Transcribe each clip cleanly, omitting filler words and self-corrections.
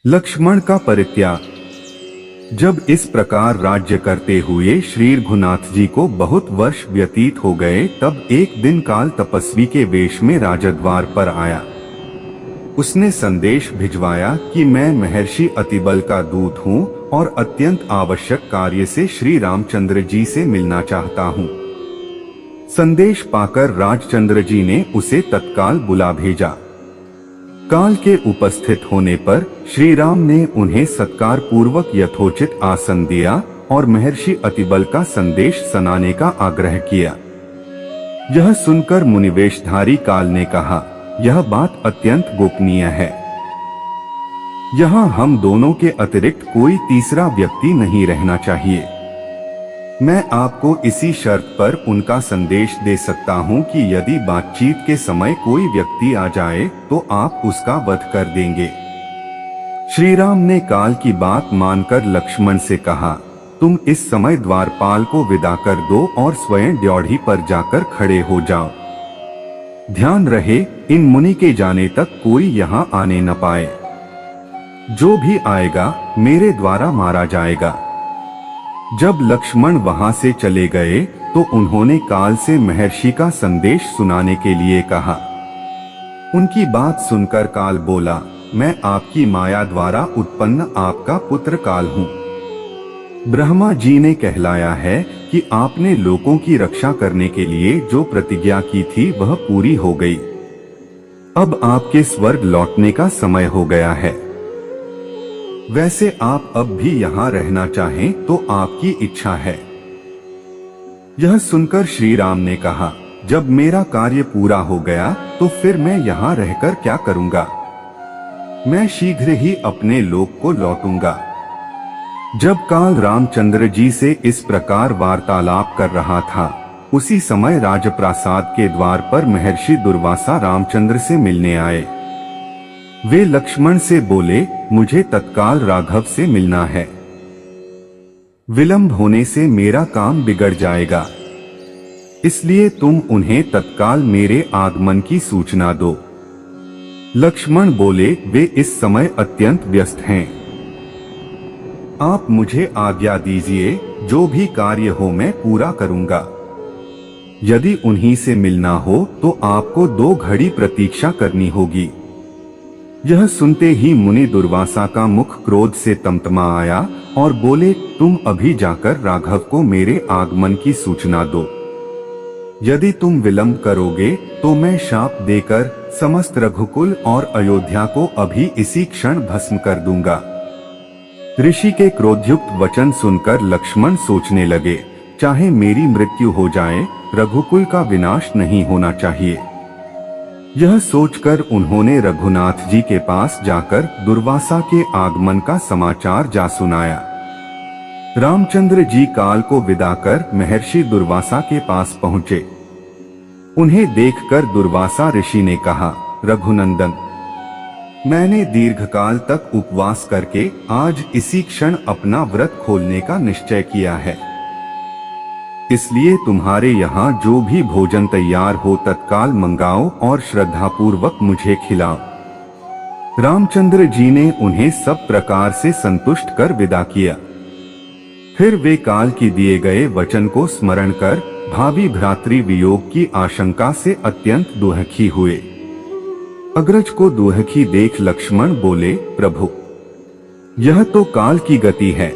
लक्ष्मण का परित्याग। जब इस प्रकार राज्य करते हुए श्री रघुनाथ जी को बहुत वर्ष व्यतीत हो गए, तब एक दिन काल तपस्वी के वेश में राजद्वार पर आया। उसने संदेश भिजवाया कि मैं महर्षि अतिबल का दूत हूँ और अत्यंत आवश्यक कार्य से श्री रामचंद्र जी से मिलना चाहता हूँ। संदेश पाकर राजचंद्र जी ने उसे तत्काल बुला भेजा। काल के उपस्थित होने पर श्री राम ने उन्हें सत्कार पूर्वक यथोचित आसन दिया और महर्षि अतिबल का संदेश सुनाने का आग्रह किया। यह सुनकर मुनिवेशधारी काल ने कहा, यह बात अत्यंत गोपनीय है। यहाँ हम दोनों के अतिरिक्त कोई तीसरा व्यक्ति नहीं रहना चाहिए। मैं आपको इसी शर्त पर उनका संदेश दे सकता हूँ कि यदि बातचीत के समय कोई व्यक्ति आ जाए तो आप उसका वध कर देंगे। श्री राम ने काल की बात मानकर लक्ष्मण से कहा, तुम इस समय द्वारपाल को विदा कर दो और स्वयं ड्योढ़ी पर जाकर खड़े हो जाओ। ध्यान रहे, इन मुनि के जाने तक कोई यहाँ आने न पाए। जो भी आएगा मेरे द्वारा मारा जाएगा। जब लक्ष्मण वहां से चले गए तो उन्होंने काल से महर्षि का संदेश सुनाने के लिए कहा। उनकी बात सुनकर काल बोला, मैं आपकी माया द्वारा उत्पन्न आपका पुत्र काल हूँ। ब्रह्मा जी ने कहलाया है कि आपने लोगों की रक्षा करने के लिए जो प्रतिज्ञा की थी वह पूरी हो गई। अब आपके स्वर्ग लौटने का समय हो गया है। वैसे आप अब भी यहाँ रहना चाहें तो आपकी इच्छा है। यह सुनकर श्री राम ने कहा, जब मेरा कार्य पूरा हो गया तो फिर मैं यहाँ रहकर क्या करूँगा। मैं शीघ्र ही अपने लोक को लौटूंगा। जब काल रामचंद्र जी से इस प्रकार वार्तालाप कर रहा था, उसी समय राजप्रासाद के द्वार पर महर्षि दुर्वासा रामचंद्र से मिलने आए। वे लक्ष्मण से बोले, मुझे तत्काल राघव से मिलना है। विलंब होने से मेरा काम बिगड़ जाएगा, इसलिए तुम उन्हें तत्काल मेरे आगमन की सूचना दो। लक्ष्मण बोले, वे इस समय अत्यंत व्यस्त हैं। आप मुझे आज्ञा दीजिए, जो भी कार्य हो मैं पूरा करूंगा। यदि उन्हीं से मिलना हो तो आपको 2 घड़ी प्रतीक्षा करनी होगी। यह सुनते ही मुनि दुर्वासा का मुख क्रोध से तमतमा आया और बोले, तुम अभी जाकर राघव को मेरे आगमन की सूचना दो। यदि तुम विलंब करोगे तो मैं शाप देकर समस्त रघुकुल और अयोध्या को अभी इसी क्षण भस्म कर दूंगा। ऋषि के क्रोधयुक्त वचन सुनकर लक्ष्मण सोचने लगे, चाहे मेरी मृत्यु हो जाए, रघुकुल का विनाश नहीं होना चाहिए। यह सोचकर उन्होंने रघुनाथ जी के पास जाकर दुर्वासा के आगमन का समाचार जा सुनाया। रामचंद्र जी काल को विदा कर महर्षि दुर्वासा के पास पहुँचे। उन्हें देखकर दुर्वासा ऋषि ने कहा, रघुनंदन, मैंने दीर्घकाल तक उपवास करके आज इसी क्षण अपना व्रत खोलने का निश्चय किया है। इसलिए तुम्हारे यहाँ जो भी भोजन तैयार हो तत्काल मंगाओ और श्रद्धापूर्वक मुझे खिलाओ। रामचंद्र जी ने उन्हें सब प्रकार से संतुष्ट कर विदा किया। फिर वे काल की दिए गए वचन को स्मरण कर भावी भ्रातृ वियोग की आशंका से अत्यंत दुखी हुए। अग्रज को दुखी देख लक्ष्मण बोले, प्रभु, यह तो काल की गति है।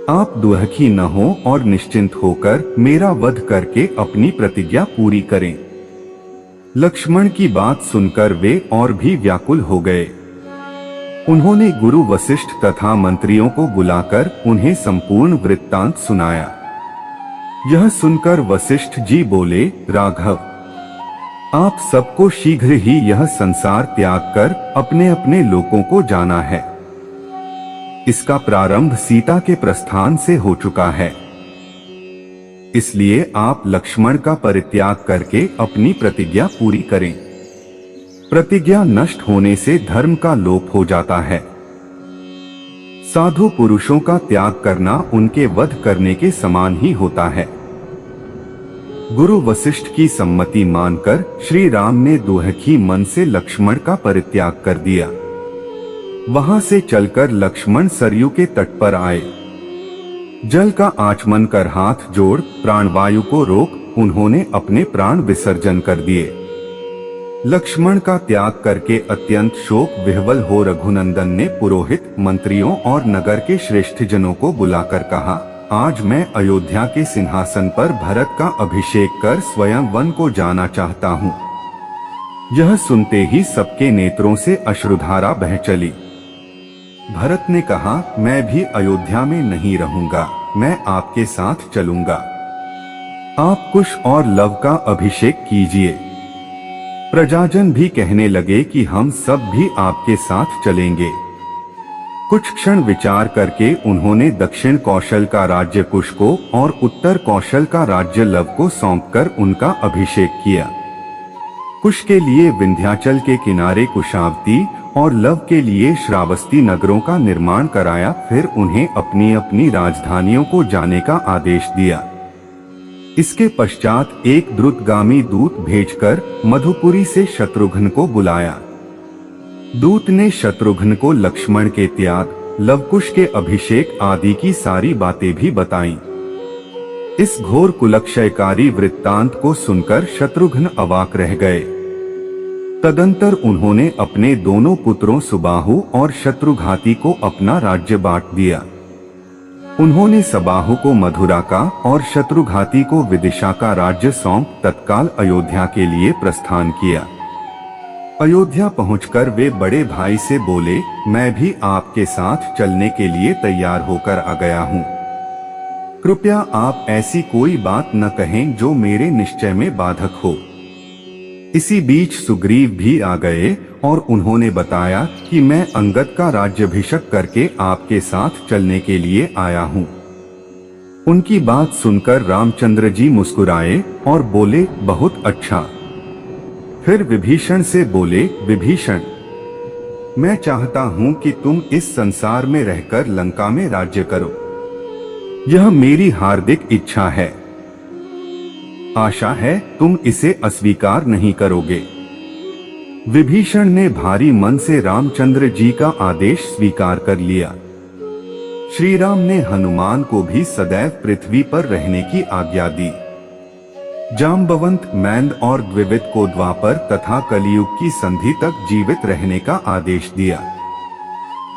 आप दुखी न हो और निश्चिंत होकर मेरा वध करके अपनी प्रतिज्ञा पूरी करें। लक्ष्मण की बात सुनकर वे और भी व्याकुल हो गए। उन्होंने गुरु वशिष्ठ तथा मंत्रियों को बुलाकर उन्हें संपूर्ण वृत्तांत सुनाया। यह सुनकर वशिष्ठ जी बोले, राघव, आप सबको शीघ्र ही यह संसार त्याग कर अपने अपने लोकों को जाना है। इसका प्रारंभ सीता के प्रस्थान से हो चुका है। इसलिए आप लक्ष्मण का परित्याग करके अपनी प्रतिज्ञा पूरी करें। प्रतिज्ञा नष्ट होने से धर्म का लोप हो जाता है। साधु पुरुषों का त्याग करना उनके वध करने के समान ही होता है। गुरु वशिष्ठ की सम्मति मानकर श्री राम ने दुखी मन से लक्ष्मण का परित्याग कर दिया। वहां से चलकर लक्ष्मण सरयू के तट पर आए। जल का आचमन कर हाथ जोड़ प्राणवायु को रोक उन्होंने अपने प्राण विसर्जन कर दिए। लक्ष्मण का त्याग करके अत्यंत शोक विह्वल हो रघुनंदन ने पुरोहित, मंत्रियों और नगर के श्रेष्ठ जनों को बुलाकर कहा, आज मैं अयोध्या के सिंहासन पर भरत का अभिषेक कर स्वयं वन को जाना चाहता हूँ। यह सुनते ही सबके नेत्रों से अश्रुधारा बह चली। भरत ने कहा, मैं भी अयोध्या में नहीं रहूंगा, मैं आपके साथ चलूंगा। आप कुश और लव का अभिषेक कीजिए। प्रजाजन भी कहने लगे कि हम सब भी आपके साथ चलेंगे। कुछ क्षण विचार करके उन्होंने दक्षिण कौशल का राज्य कुश को और उत्तर कौशल का राज्य लव को सौंपकर उनका अभिषेक किया। कुश के लिए विंध्याचल के किनारे कुशावती और लव के लिए श्रावस्ती नगरों का निर्माण कराया। फिर उन्हें अपनी अपनी राजधानियों को जाने का आदेश दिया। इसके पश्चात एक द्रुतगामी दूत भेजकर मधुपुरी से शत्रुघ्न को बुलाया। दूत ने शत्रुघ्न को लक्ष्मण के त्याग, लवकुश के अभिषेक आदि की सारी बातें भी बताईं। इस घोर कुलक्षयकारी वृत्तांत को सुनकर शत्रुघ्न अवाक रह गए। तदंतर उन्होंने अपने दोनों पुत्रों सुबाहु और शत्रुघाती को अपना राज्य बांट दिया। उन्होंने सबाहु को मथुरा का और शत्रुघाती को विदिशा का राज्य सौंप तत्काल अयोध्या के लिए प्रस्थान किया। अयोध्या पहुंचकर वे बड़े भाई से बोले, मैं भी आपके साथ चलने के लिए तैयार होकर आ गया हूँ। कृपया आप ऐसी कोई बात न कहें जो मेरे निश्चय में बाधक हो। इसी बीच सुग्रीव भी आ गए और उन्होंने बताया कि मैं अंगद का राज्याभिषेक करके आपके साथ चलने के लिए आया हूँ। उनकी बात सुनकर रामचंद्र जी मुस्कुराए और बोले, बहुत अच्छा। फिर विभीषण से बोले, विभीषण, मैं चाहता हूँ कि तुम इस संसार में रहकर लंका में राज्य करो। यह मेरी हार्दिक इच्छा है। आशा है तुम इसे अस्वीकार नहीं करोगे। विभीषण ने भारी मन से रामचंद्र जी का आदेश स्वीकार कर लिया। श्री राम ने हनुमान को भी सदैव पृथ्वी पर रहने की आज्ञा दी। जाम्बवंत, मैंद और द्विविद को द्वापर तथा कलियुग की संधि तक जीवित रहने का आदेश दिया।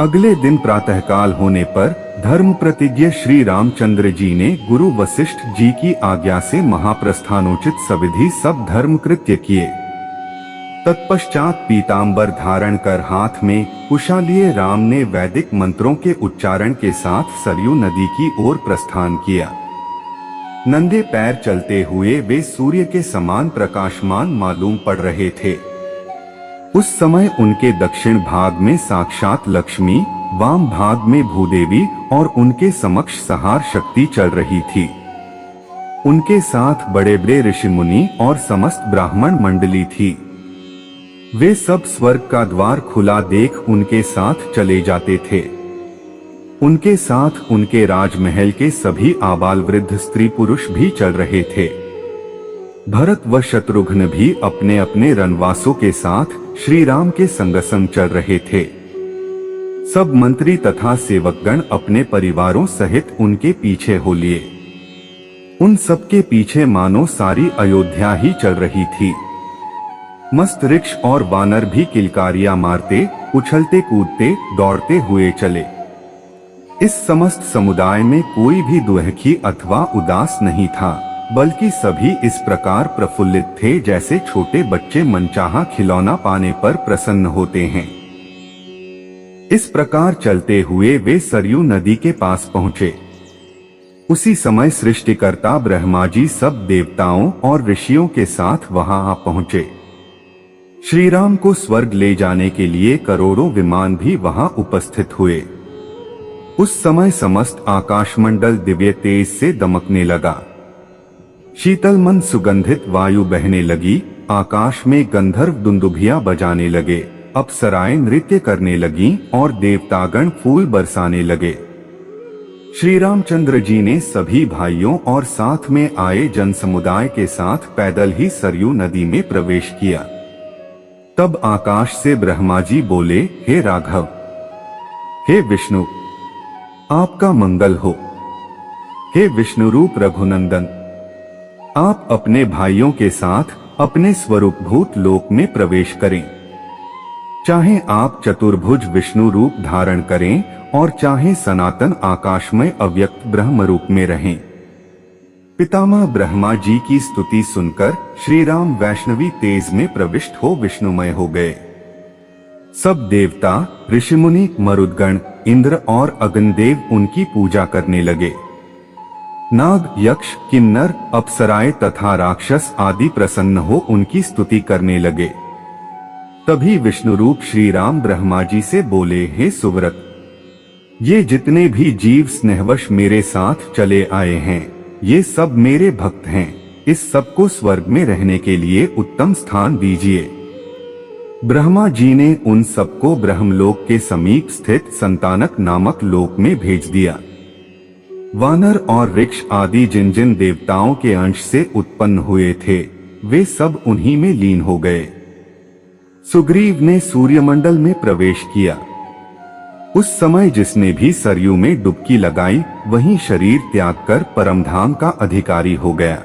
अगले दिन प्रातःकाल होने पर धर्म प्रतिज्ञ श्री रामचंद्र जी ने गुरु वशिष्ठ जी की आज्ञा से महाप्रस्थानोचित सविधि सब धर्म कृत्य किए। तत्पश्चात पीतांबर धारण कर हाथ में कुशा लिए राम ने वैदिक मंत्रों के उच्चारण के साथ सरयू नदी की ओर प्रस्थान किया। नंगे पैर चलते हुए वे सूर्य के समान प्रकाशमान मालूम पड़ रहे थे। उस समय उनके दक्षिण भाग में साक्षात लक्ष्मी, वाम भाग में भूदेवी और उनके समक्ष संहार शक्ति चल रही थी। उनके साथ बड़े बड़े ऋषि मुनि और समस्त ब्राह्मण मंडली थी। वे सब स्वर्ग का द्वार खुला देख उनके साथ चले जाते थे। उनके साथ उनके राजमहल के सभी आबाल वृद्ध स्त्री पुरुष भी चल रहे थे। भरत व शत्रुघ्न भी अपने अपने रणवासों के साथ श्री राम के संग संग चल रहे थे। सब मंत्री तथा सेवकगण अपने परिवारों सहित उनके पीछे हो लिए। उन सबके पीछे मानो सारी अयोध्या ही चल रही थी। मस्त वृक्ष और वानर भी किलकारियां मारते, उछलते कूदते, दौड़ते हुए चले। इस समस्त समुदाय में कोई भी दुखी अथवा उदास नहीं था, बल्कि सभी इस प्रकार प्रफुल्लित थे जैसे छोटे बच्चे मनचाहा खिलौना पाने पर प्रसन्न होते हैं। इस प्रकार चलते हुए वे सरयू नदी के पास पहुंचे। उसी समय सृष्टिकर्ता ब्रह्मा जी सब देवताओं और ऋषियों के साथ वहां आ पहुंचे। श्री राम को स्वर्ग ले जाने के लिए करोड़ों विमान भी वहां उपस्थित हुए। उस समय समस्त आकाशमंडल दिव्य तेज से दमकने लगा। शीतल मन सुगंधित वायु बहने लगी। आकाश में गंधर्व दुंदुभियां बजाने लगे, अप्सराएं नृत्य करने लगीं और देवतागण फूल बरसाने लगे। श्री रामचंद्र जी ने सभी भाइयों और साथ में आए जन समुदाय के साथ पैदल ही सरयू नदी में प्रवेश किया। तब आकाश से ब्रह्मा जी बोले, हे राघव, हे विष्णु, आपका मंगल हो। हे विष्णु रूप रघुनंदन, आप अपने भाइयों के साथ अपने स्वरूपभूत लोक में प्रवेश करें। चाहे आप चतुर्भुज विष्णु रूप धारण करें और चाहे सनातन आकाशमय अव्यक्त ब्रह्म रूप में रहें। पितामह ब्रह्मा जी की स्तुति सुनकर श्री राम वैष्णवी तेज में प्रविष्ट हो विष्णुमय हो गए। सब देवता, ऋषिमुनि, मरुदगण, इंद्र और अग्निदेव उनकी पूजा करने लगे। नाग, यक्ष, किन्नर, अप्सराएं तथा राक्षस आदि प्रसन्न हो उनकी स्तुति करने लगे। तभी विष्णु रूप श्री राम ब्रह्मा जी से बोले, हे सुव्रत, ये जितने भी जीव स्नेहवश मेरे साथ चले आए हैं, ये सब मेरे भक्त हैं। इस सबको स्वर्ग में रहने के लिए उत्तम स्थान दीजिए। ब्रह्मा जी ने उन सबको ब्रह्मलोक के समीप स्थित संतानक नामक लोक में भेज दिया। वानर और वृक्ष आदि जिन जिन देवताओं के अंश से उत्पन्न हुए थे, वे सब उन्हीं में लीन हो गए। सुग्रीव ने सूर्यमंडल में प्रवेश किया। उस समय जिसने भी सरयू में डुबकी लगाई, वहीं शरीर त्याग कर परमधाम का अधिकारी हो गया।